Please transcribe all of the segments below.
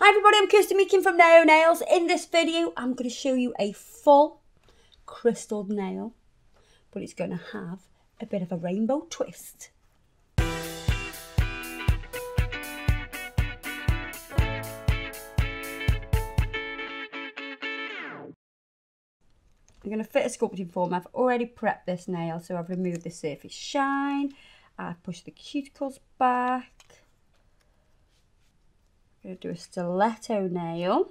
Hi everybody, I'm Kirsty Meakin from Nao Nails. In this video, I'm going to show you a full crystal nail, but it's going to have a bit of a rainbow twist. I'm going to fit a sculpting form. I've already prepped this nail, so I've removed the surface shine. I've pushed the cuticles back. I'm going to do a stiletto nail.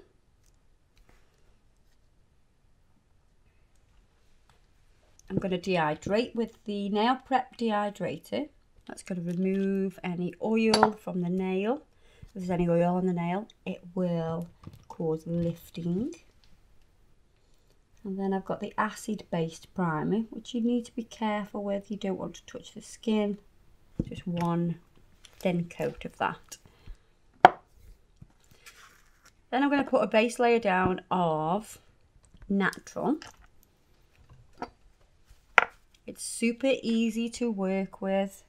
I'm going to dehydrate with the Nail Prep dehydrator. That's going to remove any oil from the nail. If there's any oil on the nail, it will cause lifting. And then I've got the acid-based primer, which you need to be careful with. You don't want to touch the skin. Just one thin coat of that. Then I'm going to put a base layer down of natural. It's super easy to work with.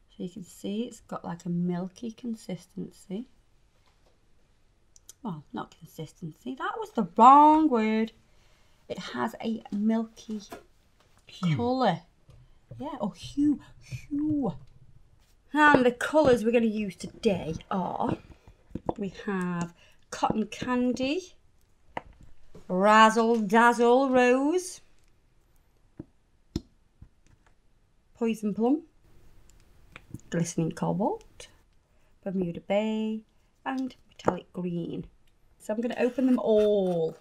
So you can see it's got like a milky consistency. Well, not consistency. That was the wrong word. It has a milky colour. Yeah, or hue. And the colours we're going to use today are, we have Cotton Candy, Razzle Dazzle Rose, Poison Plum, Glistening Cobalt, Bermuda Bay, and Metallic Green. So I'm going to open them all,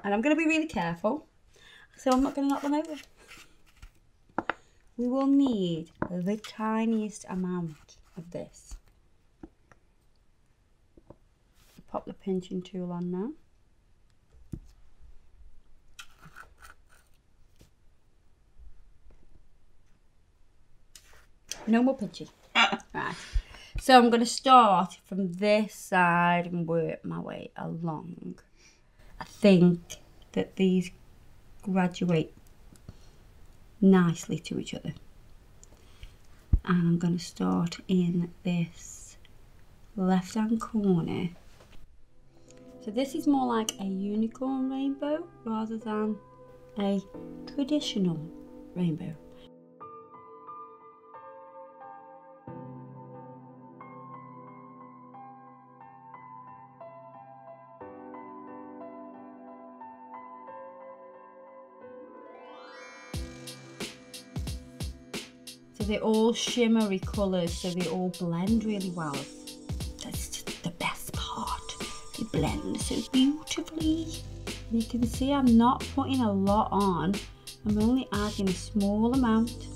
and I'm going to be really careful, so I'm not going to knock them over. We will need the tiniest amount of this. Pop the pinching tool on now. No more pinching. Right. So I'm going to start from this side and work my way along. I think that these graduate nicely to each other. And I'm going to start in this left hand corner. So this is more like a unicorn rainbow rather than a traditional rainbow. So they're all shimmery colours, so they all blend really well. That's just the best part. They blend so beautifully. You can see I'm not putting a lot on. I'm only adding a small amount.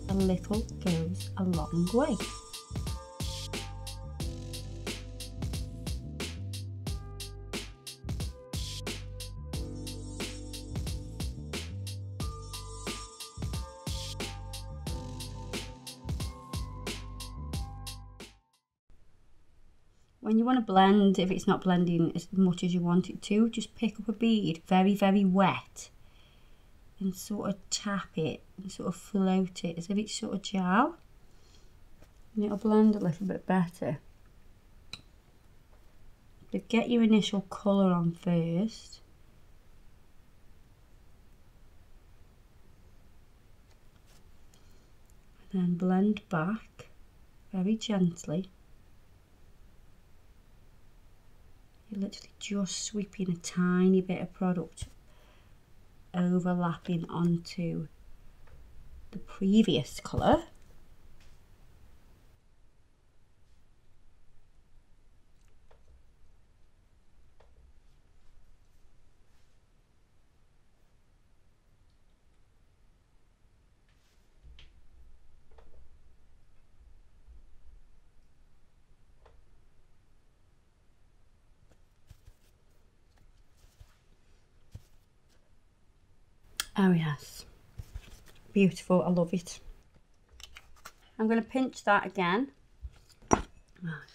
A little goes a long way. When you want to blend, if it's not blending as much as you want it to, just pick up a bead, very, very wet, and sort of tap it and sort of float it as if it's sort of gel, and it'll blend a little bit better. But get your initial colour on first. And then blend back very gently. You're literally just sweeping a tiny bit of product overlapping onto the previous colour. Oh yes, beautiful, I love it. I'm going to pinch that again.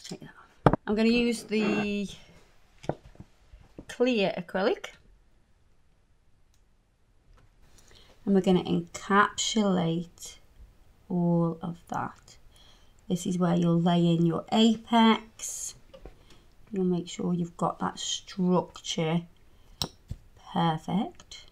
Take that off. I'm going to use the clear acrylic, and we're going to encapsulate all of that. This is where you'll lay in your apex, You'll make sure you've got that structure perfect.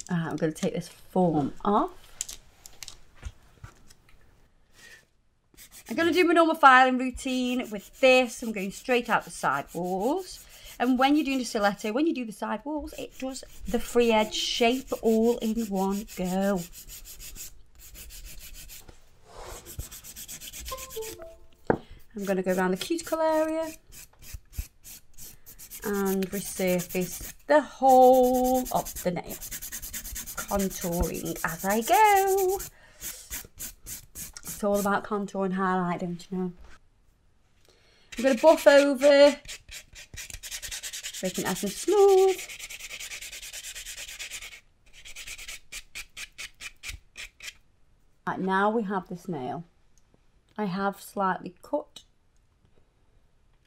I'm going to take this form off. I'm going to do my normal filing routine with this. I'm going straight out the side walls. And when you're doing a stiletto, when you do the side walls, it does the free edge shape all in one go. I'm going to go around the cuticle area and resurface the whole of the nail, contouring as I go. It's all about contour and highlight, don't you know? I'm going to buff over, making it nice and smooth. Right, now we have this nail. I have slightly cut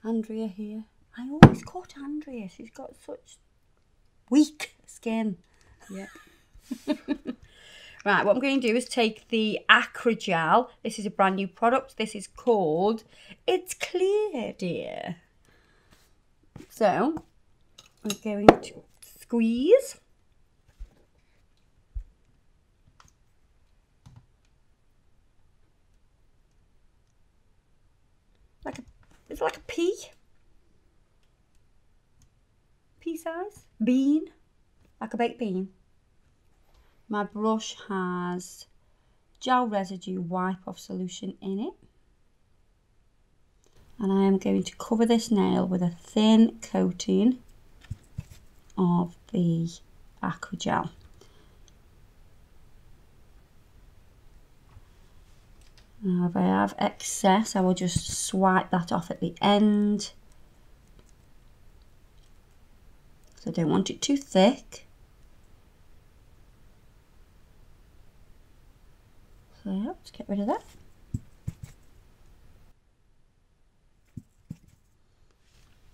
Andrea here. I always cut Andrea. She's got such weak skin. Yeah. Right, what I'm going to do is take the Acrogel. This is a brand new product. This is called It's Clear, Dear. So, I'm going to squeeze. It's like a pea. Pea size. Bean. Like a baked bean. My brush has gel residue wipe off solution in it. And I am going to cover this nail with a thin coating of the Acrogel. Now if I have excess, I will just swipe that off at the end. So I don't want it too thick. So yeah, let's get rid of that.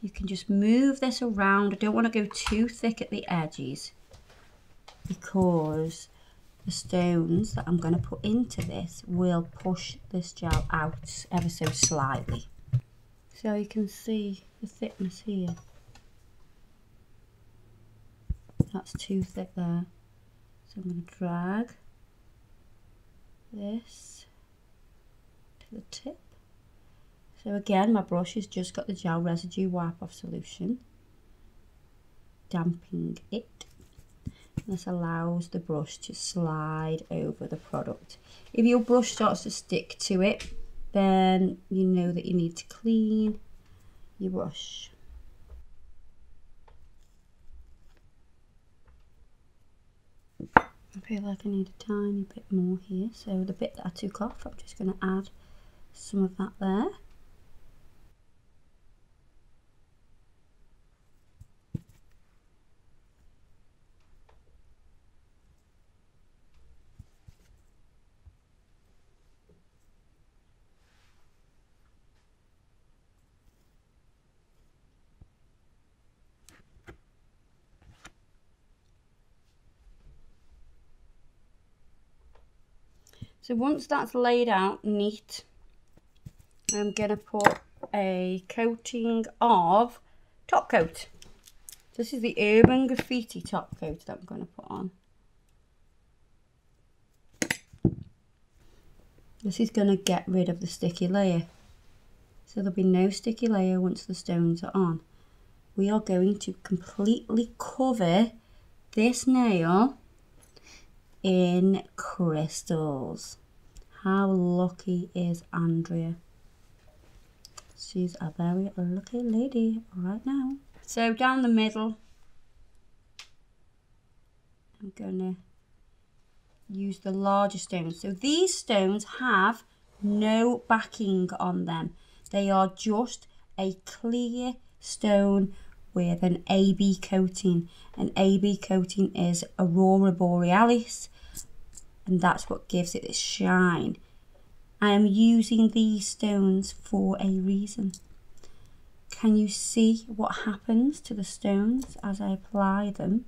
You can just move this around. I don't want to go too thick at the edges because the stones that I'm going to put into this will push this gel out ever so slightly. So you can see the thickness here. That's too thick there. So I'm going to drag this to the tip. So again, my brush has just got the gel residue wipe off solution, damping it. This allows the brush to slide over the product. If your brush starts to stick to it, then you know that you need to clean your brush. I feel like I need a tiny bit more here, so the bit that I took off, I'm just going to add some of that there. So once that's laid out neat, I'm going to put a coating of top coat. This is the Urban Graffiti top coat that I'm going to put on. This is going to get rid of the sticky layer. So there'll be no sticky layer once the stones are on. We are going to completely cover this nail in crystals. How lucky is Andrea? She's a very lucky lady right now. So down the middle, I'm gonna use the larger stones. So these stones have no backing on them. They are just a clear stone with an AB coating. An AB coating is Aurora Borealis, and that's what gives it its shine. I am using these stones for a reason. Can you see what happens to the stones as I apply them?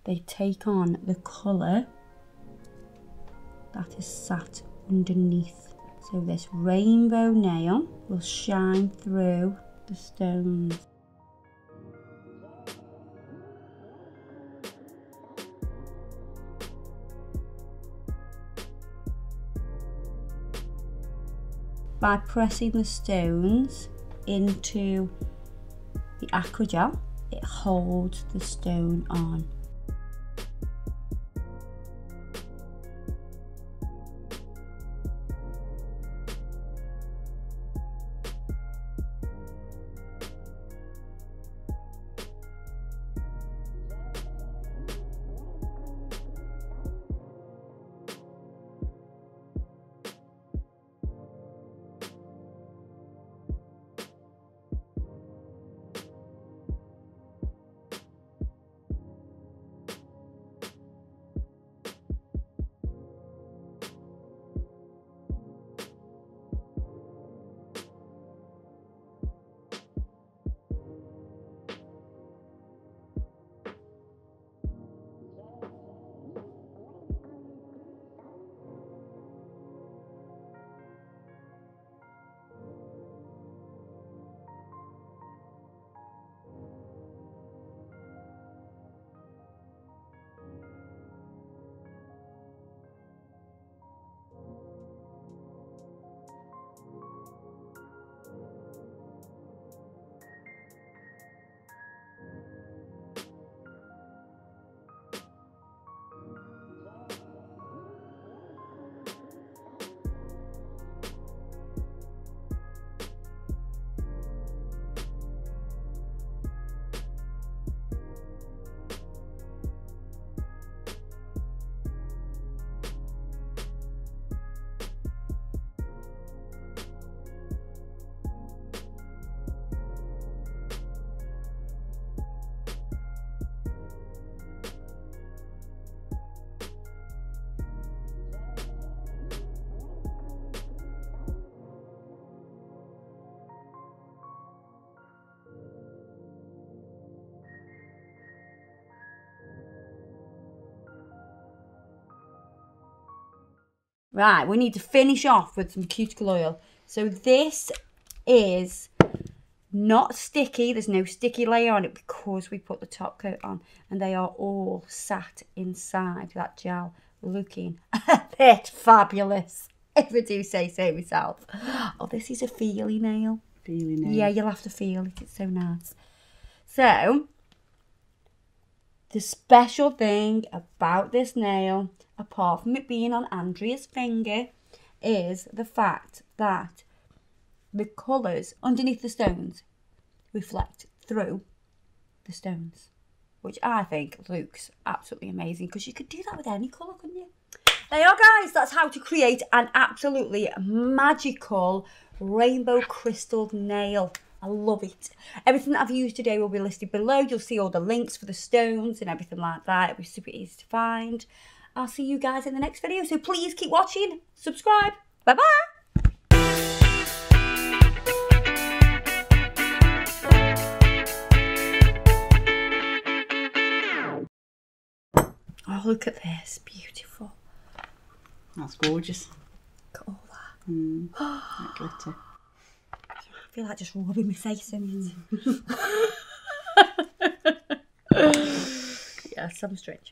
They take on the colour that is sat underneath. So this rainbow nail will shine through the stones. By pressing the stones into the Aquagel, it holds the stone on. Right, we need to finish off with some cuticle oil. So this is not sticky. There's no sticky layer on it because we put the top coat on. And they are all sat inside that gel looking a bit fabulous, if I do say so myself. Oh, this is a feely nail. Feely nail. Yeah, you'll have to feel it. It's so nice. So, the special thing about this nail, apart from it being on Andrea's finger, is the fact that the colours underneath the stones reflect through the stones, which I think looks absolutely amazing, because you could do that with any colour, couldn't you? There you are, guys. That's how to create an absolutely magical rainbow crystal nail. I love it. Everything that I've used today will be listed below. You'll see all the links for the stones and everything like that. It'll be super easy to find. I'll see you guys in the next video. So please keep watching. Subscribe. Bye-bye. Oh, look at this. Beautiful. That's gorgeous. Look at all that. That glitter. I feel like just rubbing my face in it. Yeah, some strange.